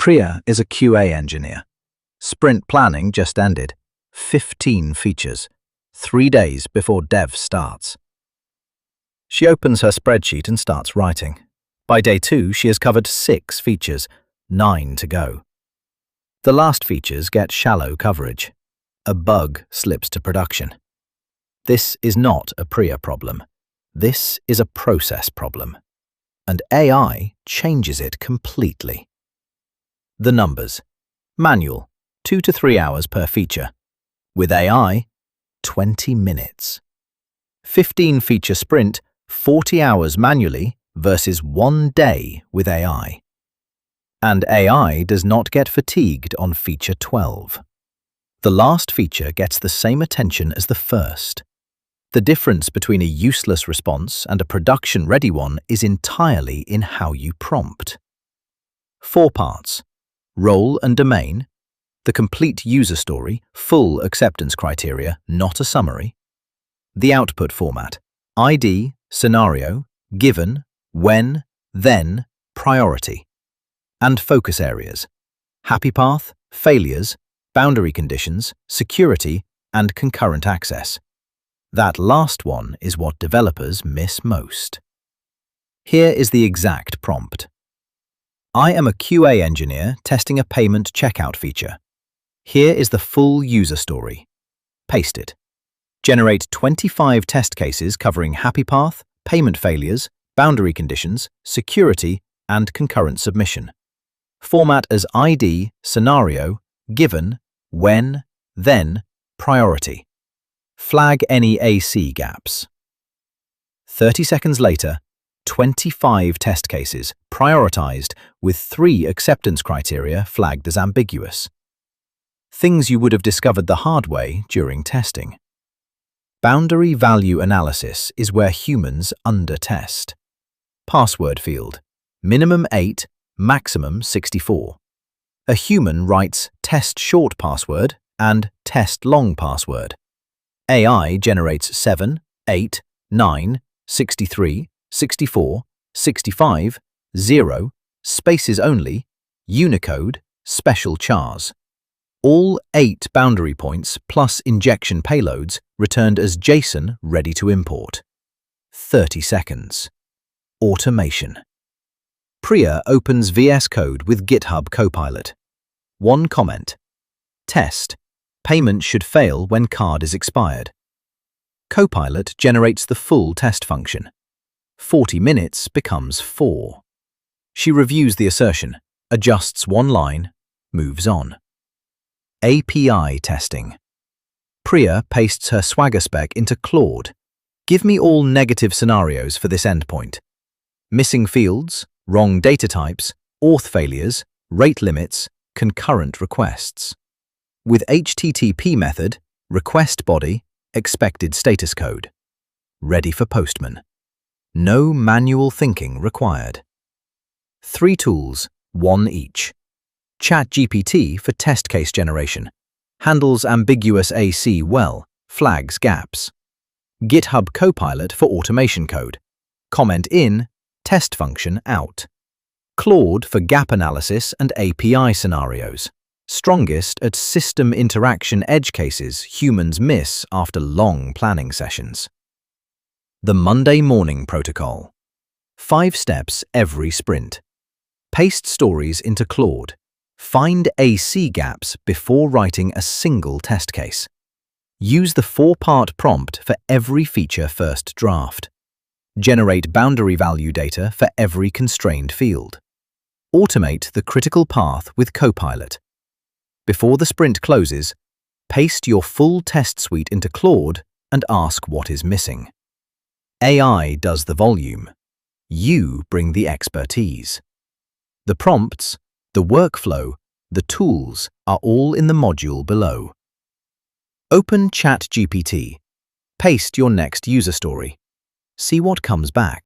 Priya is a QA engineer. Sprint planning just ended. 15 features, 3 days before dev starts. She opens her spreadsheet and starts writing. By day 2, she has covered 6 features, 9 to go. The last features get shallow coverage. A bug slips to production. This is not a Priya problem. This is a process problem. And AI changes it completely. The numbers. Manual, 2 to 3 hours per feature. With AI, 20 minutes. 15 feature sprint, 40 hours manually versus 1 day with AI. And AI does not get fatigued on feature 12. The last feature gets the same attention as the first. The difference between a useless response and a production-ready one is entirely in how you prompt. 4 parts: role and domain, the complete user story, full acceptance criteria, not a summary, the output format, ID, scenario, given, when, then, priority, and focus areas, happy path, failures, boundary conditions, security, and concurrent access. That last one is what developers miss most. Here is the exact prompt. I am a QA engineer testing a payment checkout feature. Here is the full user story. Paste it. Generate 25 test cases covering happy path, payment failures, boundary conditions, security, and concurrent submission. Format as ID, scenario, given, when, then, priority. Flag any AC gaps. 30 seconds later, 25 test cases, prioritized with 3 acceptance criteria flagged as ambiguous. Things you would have discovered the hard way during testing. Boundary value analysis is where humans under-test. Password field, minimum 8, maximum 64. A human writes test short password and test long password. AI generates 7, 8, 9, 63, 64, 65, 0, spaces only, Unicode, special chars. All 8 boundary points plus injection payloads returned as JSON ready to import. 30 seconds. Automation. Priya opens VS Code with GitHub Copilot. 1 comment. Test. Payment should fail when card is expired. Copilot generates the full test function. 40 minutes becomes 4. She reviews the assertion, adjusts 1 line, moves on. API testing. Priya pastes her Swagger spec into Claude. Give me all negative scenarios for this endpoint. Missing fields, wrong data types, auth failures, rate limits, concurrent requests. With HTTP method, request body, expected status code. Ready for postman. No manual thinking required. 3 tools, 1 each. ChatGPT for test case generation. Handles ambiguous AC well, flags gaps. GitHub Copilot for automation code. Comment in, test function out. Claude for gap analysis and API scenarios. Strongest at system interaction edge cases humans miss after long planning sessions. The Monday morning protocol. 5 steps every sprint. Paste stories into Claude. Find AC gaps before writing a single test case. Use the 4-part prompt for every feature first draft. Generate boundary value data for every constrained field. Automate the critical path with Copilot. Before the sprint closes, paste your full test suite into Claude and ask what is missing. AI does the volume. You bring the expertise. The prompts, the workflow, the tools are all in the module below. Open ChatGPT. Paste your next user story. See what comes back.